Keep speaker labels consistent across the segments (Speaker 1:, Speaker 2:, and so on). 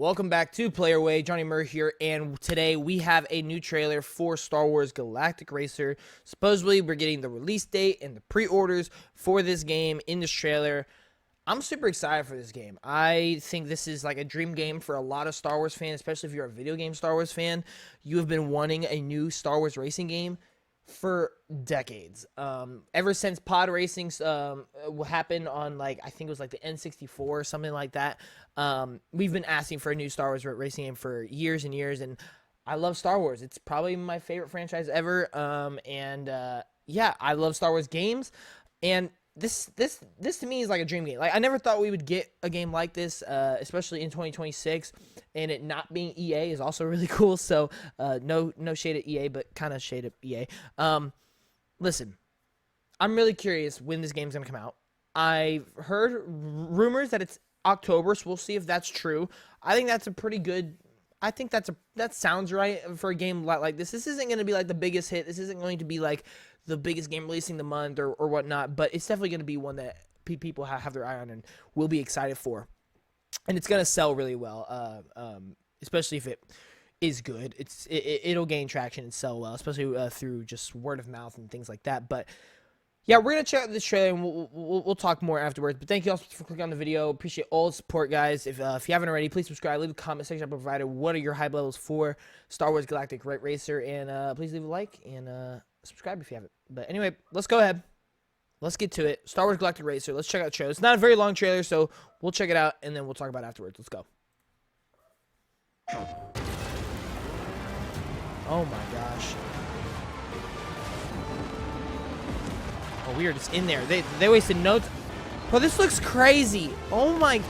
Speaker 1: Welcome back to Player Way. Johnnymmer here, and today we have a new trailer for Star Wars Galactic Racer. Supposedly, we're getting the release date and the pre-orders for this game in this trailer. I'm super excited for this game. I think this is like a dream game for a lot of Star Wars fans, especially if you're a video game Star Wars fan. You have been wanting a new Star Wars racing game for decades. Ever since pod racing happened on, like, I think it was like the N64 or something like that. We've been asking for a new Star Wars racing game for years and years, and I love Star Wars. It's probably my favorite franchise ever. Yeah, I love Star Wars games, and this to me is like a dream game. Like, I never thought we would get a game like this, especially in 2026, and it not being EA is also really cool. So no shade at EA, but kind of shade at EA. Listen, I'm really curious when this game's gonna come out. I've heard rumors that it's October, so we'll see if that's true. I think that's a pretty good. I think that sounds right for a game like this. This isn't going to be like the biggest hit. This isn't going to be like the biggest game releasing the month or whatnot, but it's definitely going to be one that people have their eye on and will be excited for. And it's going to sell really well, especially if it is good. It'll gain traction and sell well, especially through just word of mouth and things like that. But yeah, we're going to check out this trailer, and we'll talk more afterwards. But thank you all for clicking on the video. Appreciate all the support, guys. If you haven't already, please subscribe. Leave a comment section. I provided what are your hype levels for Star Wars Galactic Racer. And please leave a like and subscribe if you haven't. But anyway, let's go ahead. Let's get to it. Star Wars Galactic Racer. Let's check out the trailer. It's not a very long trailer, so we'll check it out, and then we'll talk about it afterwards. Let's go. Oh, my gosh. Oh, we are just in there. They wasted no time. Bro, this looks crazy. Oh my.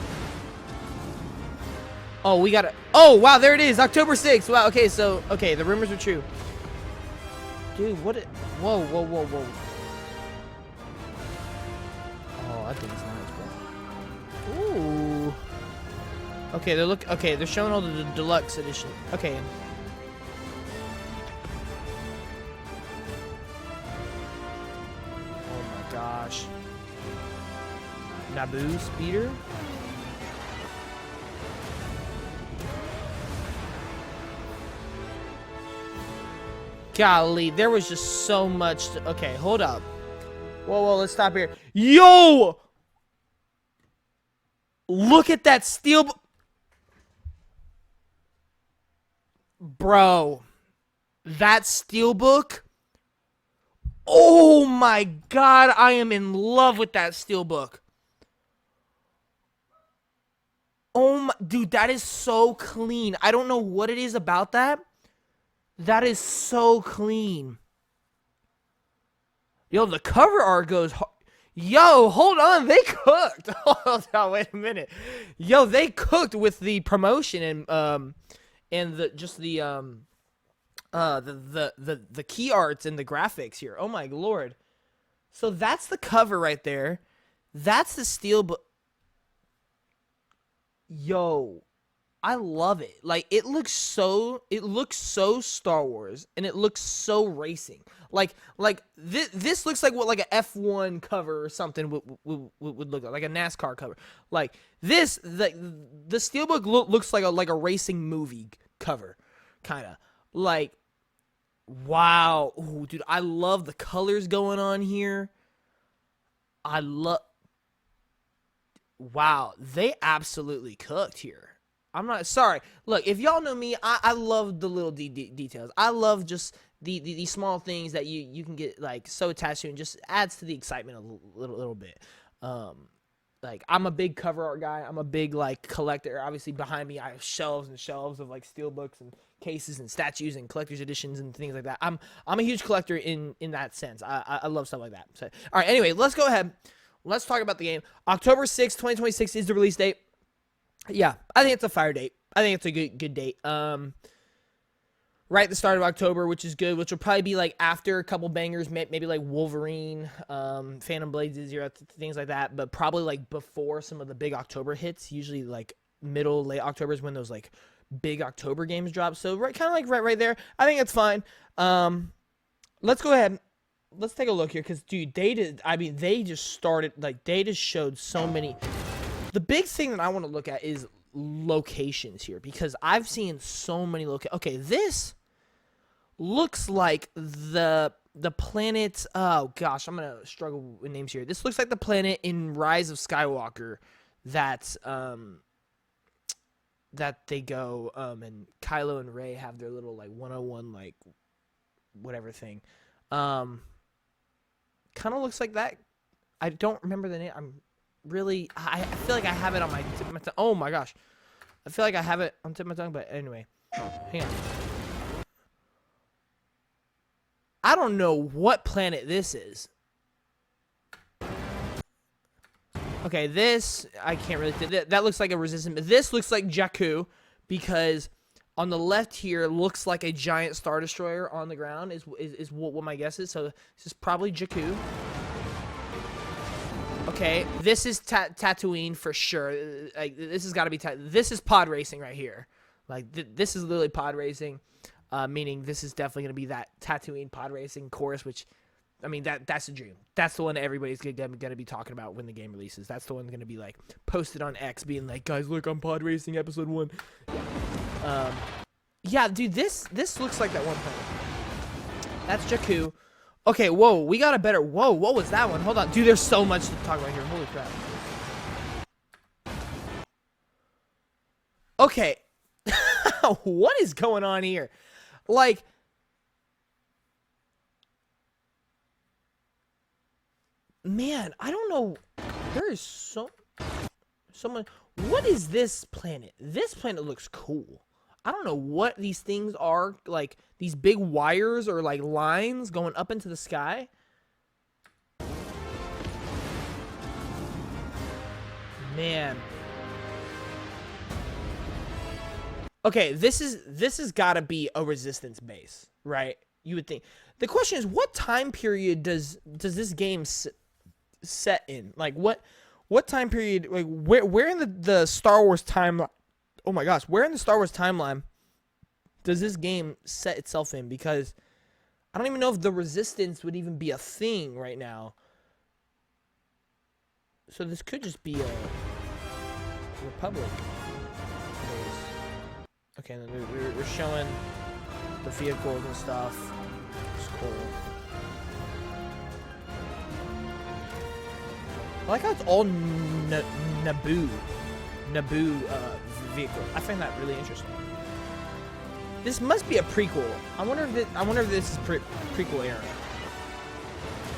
Speaker 1: Oh, we got it. Oh, wow, there it is. October 6th. Wow, okay, so, okay, the rumors are true. Dude, what? Whoa. Oh, that thing's nice, bro. Ooh. Okay, they're showing all the deluxe edition. Okay. Gosh. Naboo speeder? Golly, there was just so much okay, hold up. Whoa, let's stop here. Yo! Look at that steel. Bro. That steelbook. Oh my god, I am in love with that steelbook. Oh my, dude, that is so clean. I don't know what it is about that. That is so clean. Yo, the cover art goes. Yo, hold on, they cooked. Hold on, wait a minute. Yo, they cooked with the promotion and the key arts and the graphics here. Oh my lord. So that's the cover right there. That's the steel, but yo, I love it. Like, it looks so Star Wars, and it looks so racing. Like this looks like what like a F1 cover or something would look like a NASCAR cover. Like this, the steelbook looks like a racing movie cover, kind of like. Wow. Ooh, dude, I love the colors going on here. Wow, they absolutely cooked here. I'm not sorry. Look, if y'all know me, I love the little details. I love just the small things that you can get like so attached to, and just adds to the excitement a little bit. Like, I'm a big cover art guy. I'm a big, like, collector. Obviously, behind me, I have shelves and shelves of, like, steelbooks and cases and statues and collector's editions and things like that. I'm a huge collector in that sense. I love stuff like that. So, all right, anyway, let's go ahead. Let's talk about the game. October 6th, 2026 is the release date. Yeah, I think it's a fire date. I think it's a good date. Right at the start of October, which is good, which will probably be like after a couple bangers, maybe like Wolverine, Phantom Blade, Zero, things like that, but probably like before some of the big October hits, usually like middle, late October is when those like big October games drop. So kind of like right there. I think it's fine. Let's go ahead. Let's take a look here, because dude, they just started, like, they just showed so many. The big thing that I want to look at is locations here, because I've seen so many Okay, this looks like the planet. Oh gosh, I'm gonna struggle with names here. This looks like the planet in Rise of Skywalker that they go and Kylo and Rey have their little like 101 like whatever thing. Kind of looks like that. I don't remember the name. I feel like I have it on my tip of my tongue. Oh my gosh, I feel like I have it on tip of my tongue. But anyway, hang on. I don't know what planet this is. Okay, this I can't really. That looks like a resistance. This looks like Jakku, because on the left here looks like a giant Star Destroyer on the ground. Is what my guess is. So this is probably Jakku. Okay, this is Tatooine for sure. Like this has got to be. This is pod racing right here. Like this is literally pod racing. Meaning this is definitely going to be that Tatooine pod racing course, which, I mean, that's a dream. That's the one that everybody's going to be talking about when the game releases. That's the one going to be, like, posted on X, being like, guys, look, I'm pod racing episode 1. Yeah, dude, this looks like that one planet. That's Jakku. Okay, whoa, we got a better, whoa, what was that one? Hold on. Dude, there's so much to talk about here. Holy crap. Okay. What is going on here? Like, man, I don't know. There is so much. What is this planet? This planet looks cool. I don't know what these things are. Like, these big wires or, like, lines going up into the sky. Man. Okay, this has got to be a resistance base, right? You would think. The question is, what time period does this game set in? Like, what time period? Like, where in the Star Wars timeline? Oh my gosh, where in the Star Wars timeline does this game set itself in? Because I don't even know if the resistance would even be a thing right now. So this could just be a republic. Okay, they're showing the vehicles and stuff. It's cool. I like how it's all Naboo vehicle. I find that really interesting. This must be a prequel. I wonder if this is prequel era.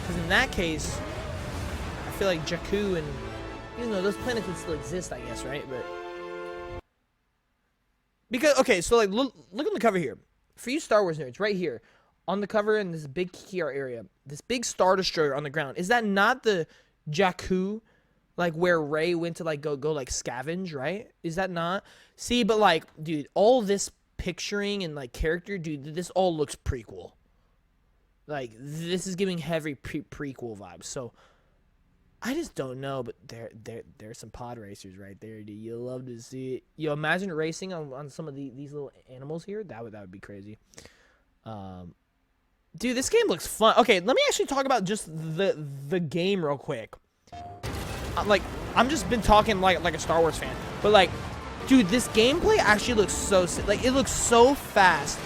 Speaker 1: Because in that case, I feel like Jakku and, even though those planets would still exist, I guess, right? But because, okay, so like look on the cover here. For you Star Wars nerds, right here on the cover in this big Kiar area, this big Star Destroyer on the ground. Is that not the Jakku, like where Rey went to like go like scavenge, right? Is that not? See, but like, dude, all this picturing and like character, dude, this all looks prequel. Like this is giving heavy prequel vibes. So I just don't know, but there's some pod racers right there, dude. You love to see it. You imagine racing on some of these little animals here. That would be crazy. Dude, this game looks fun. Okay, let me actually talk about just the game real quick. I'm just been talking like a Star Wars fan, but like, dude, this gameplay actually looks so like, it looks so fast.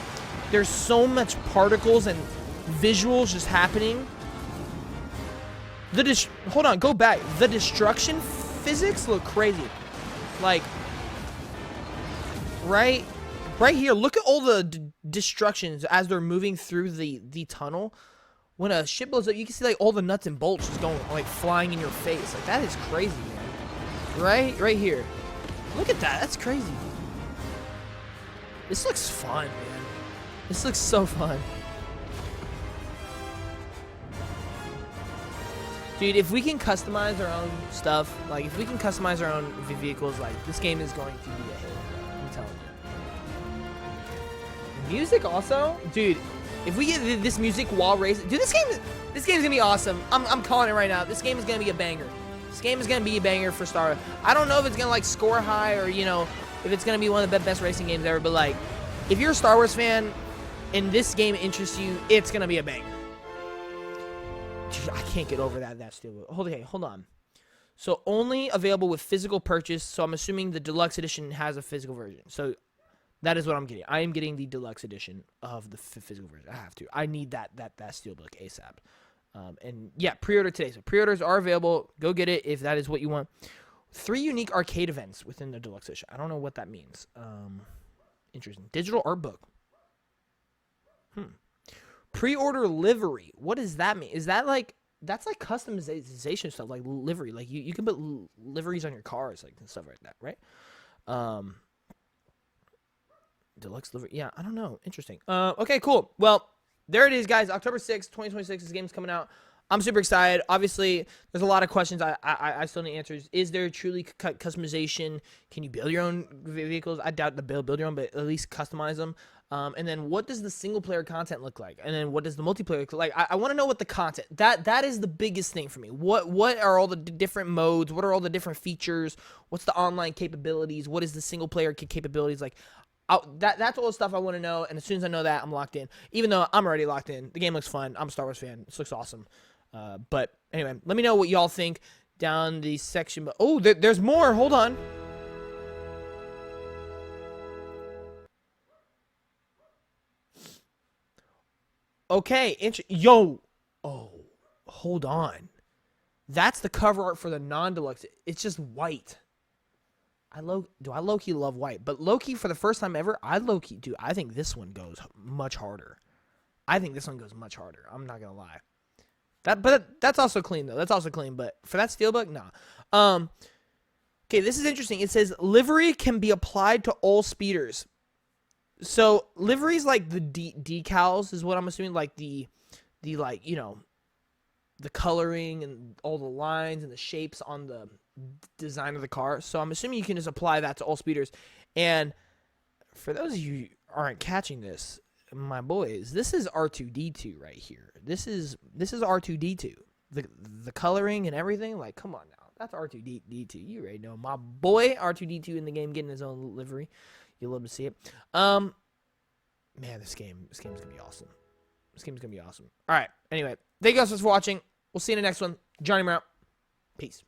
Speaker 1: There's so much particles and visuals just happening. Hold on, go back. The destruction physics look crazy. Like, right here, look at all the destructions as they're moving through the tunnel. When a ship blows up, you can see like all the nuts and bolts just going like flying in your face. Like that is crazy, man. Right here. Look at that. That's crazy. This looks fun, man. This looks so fun. Dude, if we can customize our own stuff, like if we can customize our own vehicles, like this game is going to be a hit. I'm telling you. Music also, dude. If we get this music while racing, dude, this game's gonna be awesome. I'm calling it right now. This game is gonna be a banger. This game is gonna be a banger for Star Wars. I don't know if it's gonna like score high or if it's gonna be one of the best racing games ever. But like, if you're a Star Wars fan and this game interests you, it's gonna be a banger. Dude, I can't get over that still. Hold on. So only available with physical purchase. So I'm assuming the deluxe edition has a physical version. So that is what I'm getting. I am getting the deluxe edition of the physical version. I have to. I need that steelbook ASAP. And yeah, pre-order today. So pre-orders are available. Go get it if that is what you want. 3 unique arcade events within the deluxe edition. I don't know what that means. Interesting. Digital art book. Pre-order livery. What does that mean? Is that like, that's like customization stuff, like livery. Like you can put liveries on your cars, like and stuff like that, right? Deluxe livery. Yeah, I don't know. Interesting. Okay, cool. Well, there it is, guys. October 6th, 2026. This game's coming out. I'm super excited. Obviously, there's a lot of questions I still need answers. Is there truly customization? Can you build your own vehicles? I doubt the build your own, but at least customize them. And then what does the single player content look like? And then what does the multiplayer look like? I want to know what the content, that is the biggest thing for me. What are all the different modes? What are all the different features? What's the online capabilities? What is the single player capabilities like? That's all the stuff I want to know. And as soon as I know that, I'm locked in. Even though I'm already locked in. The game looks fun. I'm a Star Wars fan. This looks awesome. But anyway, let me know what y'all think down the section. Oh, there's more. Hold on. Okay, yo. Oh, hold on. That's the cover art for the non-deluxe. It's just white. Do I low-key love white? But low-key, for the first time ever, I think this one goes much harder. I'm not gonna lie. But that's also clean, though. That's also clean. But for that steelbook, nah. Okay, this is interesting. It says livery can be applied to all speeders. So liveries like the decals is what I'm assuming, like the like, you know, the coloring and all the lines and the shapes on the design of the car. So I'm assuming you can just apply that to all speeders. And for those of you who aren't catching this, my boys, this is R2D2 right here. This is R2D2. The coloring and everything, like, come on now. That's R2D2. You already know my boy R2D2 in the game getting his own livery. You'll love to see it. Man, this game's gonna be awesome. All right. Anyway, thank you guys for watching. We'll see you in the next one. Johnnymmer out. Peace.